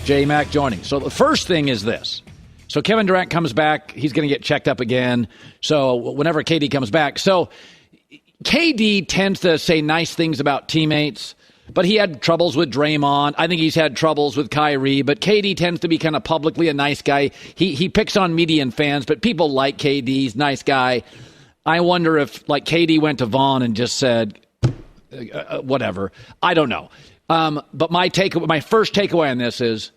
J-Mac joining. So the first thing is this. So Kevin Durant comes back. He's going to get checked up again. So whenever KD comes back. So KD tends to say nice things about teammates, but he had troubles with Draymond. I think he's had troubles with Kyrie, but KD tends to be kind of publicly a nice guy. He picks on media and fans, but people like KD. He's a nice guy. I wonder if, like, KD went to Vaughn and just said, whatever. I don't know. But my first takeaway on this is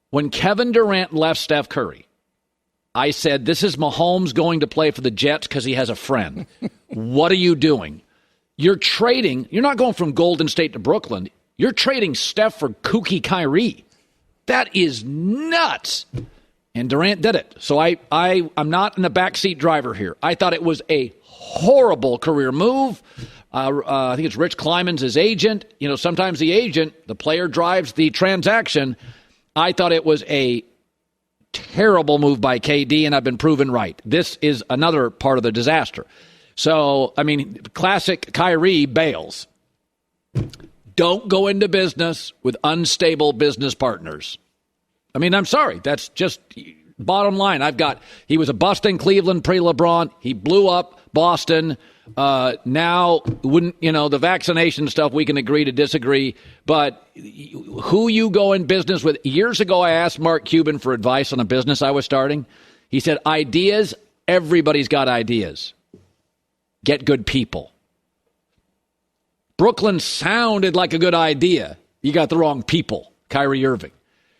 when Kevin Durant left Steph Curry, I said, this is Mahomes going to play for the Jets because he has a friend. What are you doing? You're trading. You're not going from Golden State to Brooklyn. You're trading Steph for kooky Kyrie. That is nuts. And Durant did it. So I'm not in the backseat driver here. I thought it was a horrible career move. I think it's Rich Kleiman's his agent. You know, sometimes the player drives the transaction. I thought it was a terrible move by KD, and I've been proven right. This is another part of the disaster. So, I mean, classic Kyrie bails. Don't go into business with unstable business partners. I mean, I'm sorry. That's just bottom line. He was a bust in Cleveland pre-LeBron. He blew up Boston. Now, the vaccination stuff, we can agree to disagree. But who you go in business with. Years ago, I asked Mark Cuban for advice on a business I was starting. He said, ideas, everybody's got ideas. Get good people. Brooklyn sounded like a good idea. You got the wrong people, Kyrie Irving.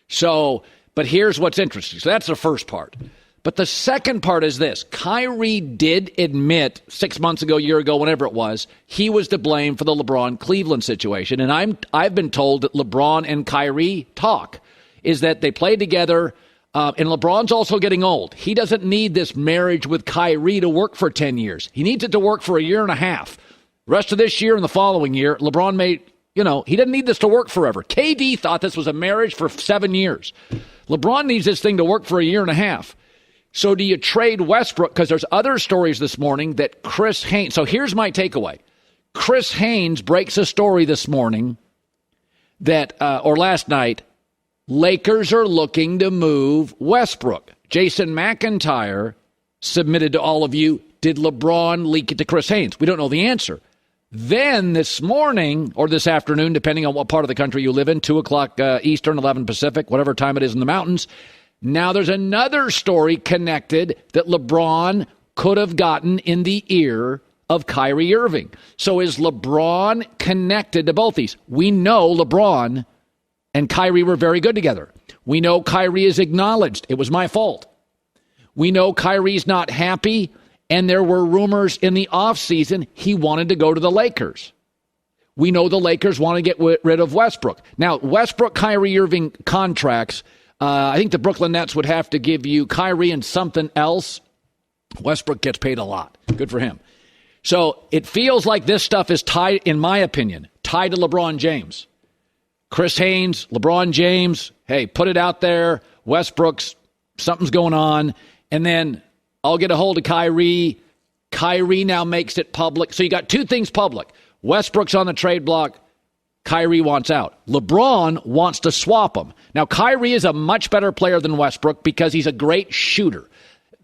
So, but here's what's interesting. So that's the first part. But the second part is this. Kyrie did admit 6 months ago, a year ago, whenever it was, he was to blame for the LeBron-Cleveland situation. And I've been told that LeBron and Kyrie talk, is that they play together, and LeBron's also getting old. He doesn't need this marriage with Kyrie to work for 10 years. He needs it to work for a year and a half. Rest of this year and the following year, LeBron may... he doesn't need this to work forever. KD thought this was a marriage for 7 years. LeBron needs this thing to work for a year and a half. So do you trade Westbrook? Because there's other stories this morning that Chris Haynes... So here's my takeaway. Chris Haynes breaks a story this morning or last night, Lakers are looking to move Westbrook. Jason McIntyre submitted to all of you, did LeBron leak it to Chris Haynes? We don't know the answer. Then this morning, or this afternoon, depending on what part of the country you live in, 2 o'clock Eastern, 11 Pacific, whatever time it is in the mountains, now there's another story connected that LeBron could have gotten in the ear of Kyrie Irving. So is LeBron connected to both these? We know LeBron and Kyrie were very good together. We know Kyrie is acknowledged. It was my fault. We know Kyrie's not happy. And there were rumors in the offseason he wanted to go to the Lakers. We know the Lakers want to get rid of Westbrook. Now, Westbrook-Kyrie Irving contracts, I think the Brooklyn Nets would have to give you Kyrie and something else. Westbrook gets paid a lot. Good for him. So it feels like this stuff is tied, in my opinion, tied to LeBron James. Chris Haynes, LeBron James, hey, put it out there. Westbrook's, something's going on. And then I'll get a hold of Kyrie. Kyrie now makes it public. So you got two things public. Westbrook's on the trade block. Kyrie wants out. LeBron wants to swap him. Now, Kyrie is a much better player than Westbrook because he's a great shooter.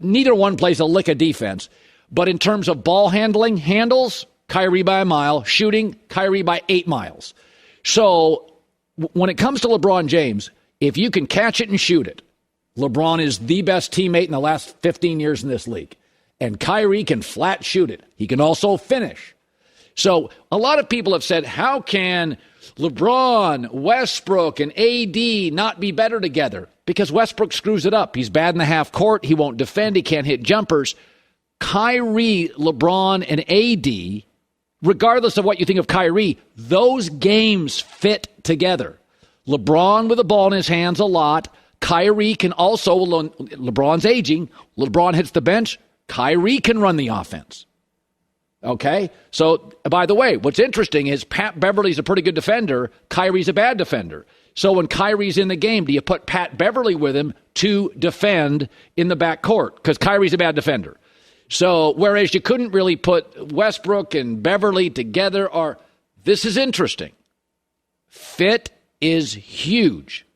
Neither one plays a lick of defense. But in terms of ball handles, Kyrie by a mile. Shooting, Kyrie by 8 miles. So when it comes to LeBron James, if you can catch it and shoot it, LeBron is the best teammate in the last 15 years in this league. And Kyrie can flat shoot it. He can also finish. So a lot of people have said, how can LeBron, Westbrook, and AD not be better together? Because Westbrook screws it up. He's bad in the half court. He won't defend. He can't hit jumpers. Kyrie, LeBron, and AD, regardless of what you think of Kyrie, those games fit together. LeBron with the ball in his hands a lot. Kyrie can also, LeBron's aging. LeBron hits the bench. Kyrie can run the offense. Okay? So, by the way, what's interesting is Pat Beverly's a pretty good defender. Kyrie's a bad defender. So when Kyrie's in the game, do you put Pat Beverly with him to defend in the backcourt? Because Kyrie's a bad defender. So, whereas you couldn't really put Westbrook and Beverly together, this is interesting. Fit is huge.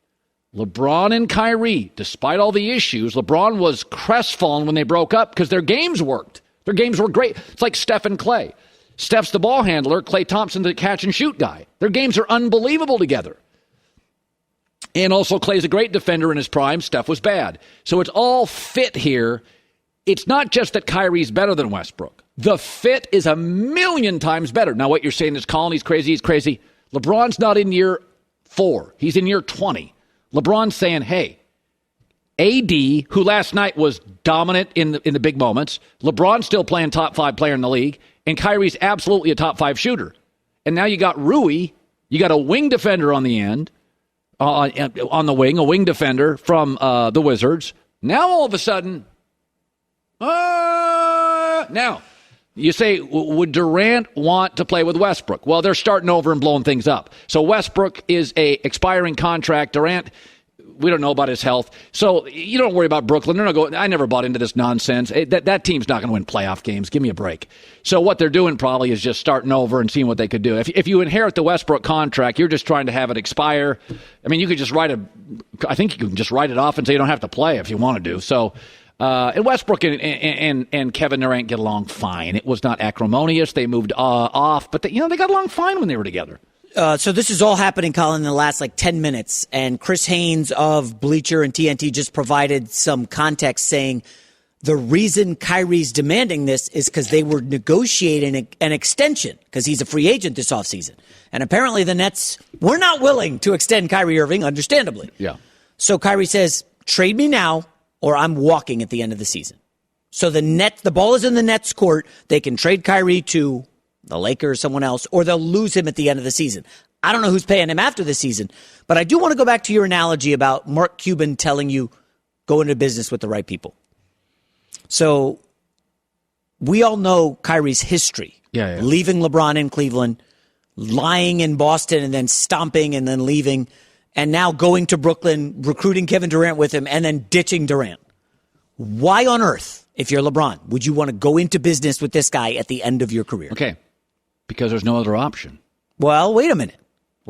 LeBron and Kyrie, despite all the issues, LeBron was crestfallen when they broke up because their games worked. Their games were great. It's like Steph and Clay. Steph's the ball handler, Klay Thompson's the catch and shoot guy. Their games are unbelievable together. And also Klay's a great defender in his prime. Steph was bad. So it's all fit here. It's not just that Kyrie's better than Westbrook. The fit is a million times better. Now what you're saying is, Colin, he's crazy. LeBron's not in year 4. He's in year 20. LeBron's saying, hey, AD, who last night was dominant in the big moments, LeBron's still playing top 5 player in the league, and Kyrie's absolutely a top 5 shooter. And now you got Rui, you got a wing defender on the end, on the wing, a wing defender from the Wizards. Now all of a sudden, now you say, would Durant want to play with Westbrook? Well, they're starting over and blowing things up. So Westbrook is a expiring contract. Durant, we don't know about his health. So you don't worry about Brooklyn. They're not going. I never bought into this nonsense. That team's not going to win playoff games. Give me a break. So what they're doing probably is just starting over and seeing what they could do. If you inherit the Westbrook contract, you're just trying to have it expire. I mean, you could just I think you can just write it off and say you don't have to play if you want to do. So and Westbrook and Kevin Durant get along fine. It was not acrimonious. They moved off, but they got along fine when they were together. So this is all happening, Colin, in the last 10 minutes. And Chris Haynes of Bleacher and TNT just provided some context saying the reason Kyrie's demanding this is because they were negotiating an extension because he's a free agent this offseason. And apparently the Nets were not willing to extend Kyrie Irving, understandably. Yeah. So Kyrie says, trade me now or I'm walking at the end of the season. So the ball is in the Nets' court. They can trade Kyrie to the Lakers, someone else, or they'll lose him at the end of the season. I don't know who's paying him after the season, but I do want to go back to your analogy about Mark Cuban telling you, go into business with the right people. So we all know Kyrie's history. Yeah. Leaving LeBron in Cleveland, lying in Boston, and then stomping and then leaving, and now going to Brooklyn, recruiting Kevin Durant with him, and then ditching Durant. Why on earth, if you're LeBron, would you want to go into business with this guy at the end of your career? Okay. Because there's no other option. Well, wait a minute.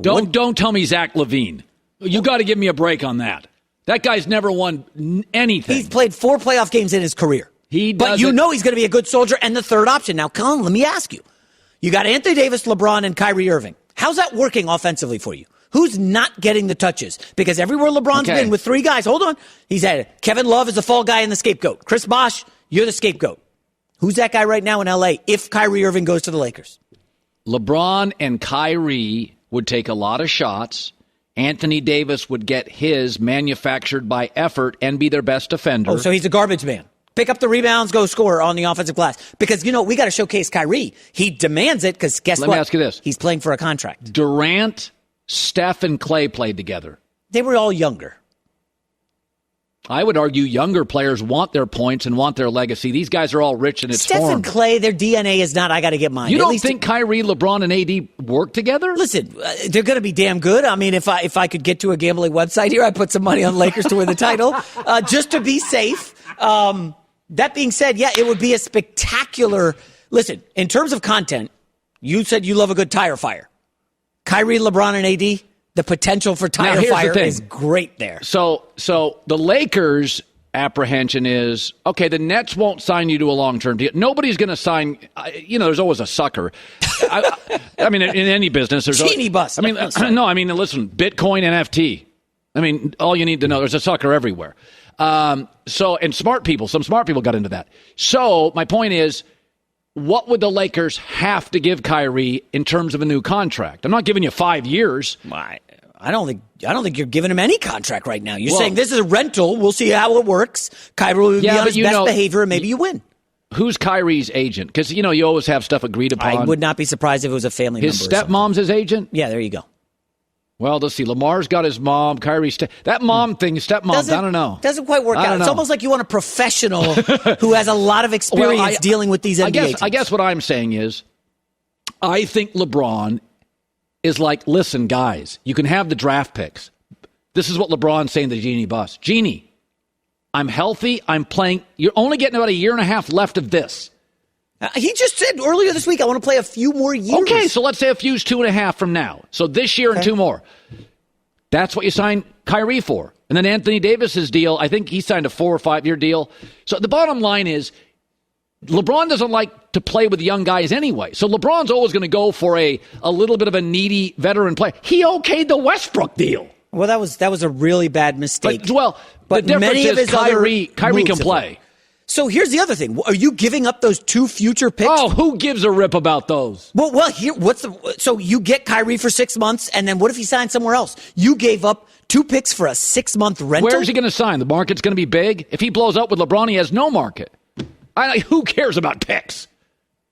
Don't tell me Zach LaVine. You got to give me a break on that. That guy's never won anything. He's played 4 playoff games in his career. But you know he's going to be a good soldier and the third option. Now, Colin, let me ask you. You got Anthony Davis, LeBron, and Kyrie Irving. How's that working offensively for you? Who's not getting the touches? Because everywhere LeBron's been with 3 guys, hold on. He's had Kevin Love is the fall guy and the scapegoat. Chris Bosh, you're the scapegoat. Who's that guy right now in L.A. if Kyrie Irving goes to the Lakers? LeBron and Kyrie would take a lot of shots. Anthony Davis would get his manufactured by effort and be their best defender. Oh, so he's a garbage man. Pick up the rebounds, go score on the offensive glass. Because, we got to showcase Kyrie. He demands it because guess what? Let me ask you this. He's playing for a contract. Durant, Steph, and Clay played together. They were all younger. I would argue younger players want their points and want their legacy. These guys are all rich in its Steph form. and Clay, their DNA is not, I got to get mine. You don't think Kyrie, LeBron, and AD work together? Listen, they're going to be damn good. I mean, if I could get to a gambling website here, I'd put some money on Lakers to win the title just to be safe. That being said, yeah, it would be a spectacular. Listen, in terms of content, you said you love a good tire fire. Kyrie, LeBron, and AD. The potential for tire fire is great there. So the Lakers' apprehension is, okay, the Nets won't sign you to a long-term deal. Nobody's going to sign, there's always a sucker. I mean, in any business, there's Genie bus. listen, Bitcoin, NFT. I mean, all you need to know, there's a sucker everywhere. And some smart people got into that. So my point is, what would the Lakers have to give Kyrie in terms of a new contract? I'm not giving you 5 years. I don't think you're giving him any contract right now. You're saying this is a rental. We'll see how it works. Kyrie will be on his best behavior, and maybe you win. Who's Kyrie's agent? Because, you always have stuff agreed upon. I would not be surprised if it was a family member. His stepmom's his agent? Yeah, there you go. Well, let's see. Lamar's got his mom. Kyrie's that mom thing, stepmom, I don't know. Doesn't quite work out. It's almost like you want a professional who has a lot of experience dealing with these NBA teams. I guess what I'm saying is, I think LeBron is like, listen, guys, you can have the draft picks. This is what LeBron's saying to Genie Bus. Genie, I'm healthy. I'm playing. You're only getting about a year and a half left of this. He just said earlier this week, I want to play a few more years. Okay, so let's say a few's 2.5 from now. So this year and 2 more. That's what you signed Kyrie for. And then Anthony Davis's deal, I think he signed a 4 or 5 year deal. So the bottom line is LeBron doesn't like to play with young guys anyway. So LeBron's always going to go for a little bit of a needy veteran player. He okayed the Westbrook deal. Well, that was a really bad mistake. But the difference is Kyrie can play. So here's the other thing. Are you giving up those 2 future picks? Oh, who gives a rip about those? Well, here, so you get Kyrie for 6 months, and then what if he signs somewhere else? You gave up 2 picks for a 6-month rental? Where's he going to sign? The market's going to be big? If he blows up with LeBron, he has no market. Who cares about picks?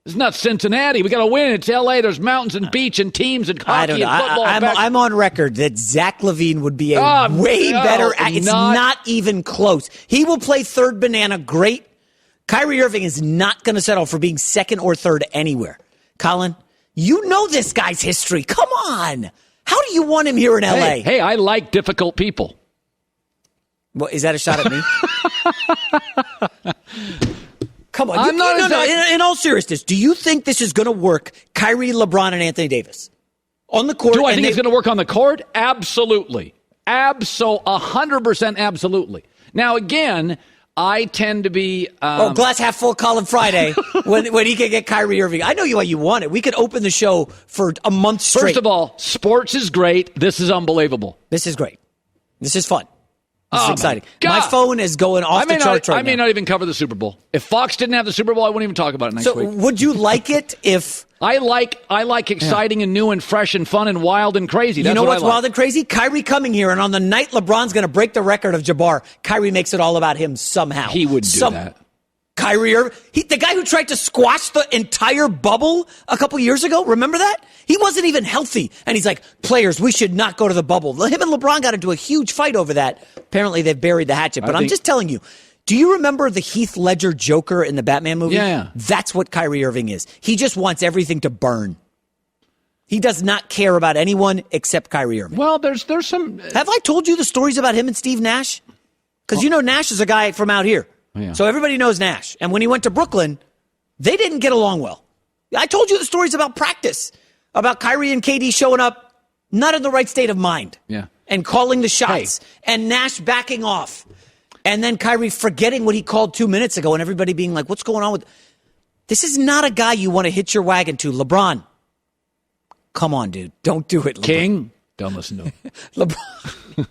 It's not Cincinnati. We got to win. It's L.A. There's mountains and beach and teams and hockey and football. I'm on record that Zach LaVine would be way better. It's not even close. He will play third banana great. Kyrie Irving is not going to settle for being second or third anywhere. Colin, you know this guy's history. Come on. How do you want him here in L.A.? Hey, I like difficult people. Well, is that a shot at me? Come on. In all seriousness, do you think this is going to work, Kyrie, LeBron, and Anthony Davis? On the court? Do I think it's going to work on the court? Absolutely. 100% absolutely. Now, again, I tend to be... glass half full Colin Friday when he can get Kyrie Irving. I know why you want it. We could open the show for a month straight. First of all, sports is great. This is unbelievable. This is great. This is fun. This is exciting. My phone is going off the charts right now. I may not even cover the Super Bowl. If Fox didn't have the Super Bowl, I wouldn't even talk about it next week. So would you like it if... I like exciting and new and fresh and fun and wild and crazy. That's you know what's what I like. Wild and crazy? Kyrie coming here, and on the night LeBron's going to break the record of Jabbar, Kyrie makes it all about him somehow. He would do that. Kyrie Irving, the guy who tried to squash the entire bubble a couple years ago, remember that? He wasn't even healthy. And he's like, players, we should not go to the bubble. Him and LeBron got into a huge fight over that. Apparently they've buried the hatchet. But I'm just telling you, do you remember the Heath Ledger Joker in the Batman movie? Yeah. That's what Kyrie Irving is. He just wants everything to burn. He does not care about anyone except Kyrie Irving. Well, there's some... Have I told you the stories about him and Steve Nash? Because Nash is a guy from out here. Yeah. So everybody knows Nash. And when he went to Brooklyn, they didn't get along well. I told you the stories about practice, about Kyrie and KD showing up not in the right state of mind. Yeah. And calling the shots. And Nash backing off. And then Kyrie forgetting what he called 2 minutes ago and everybody being like, what's going on with... This is not a guy you want to hitch your wagon to. LeBron. Come on, dude. Don't do it, LeBron. King. Don't listen to him. LeBron.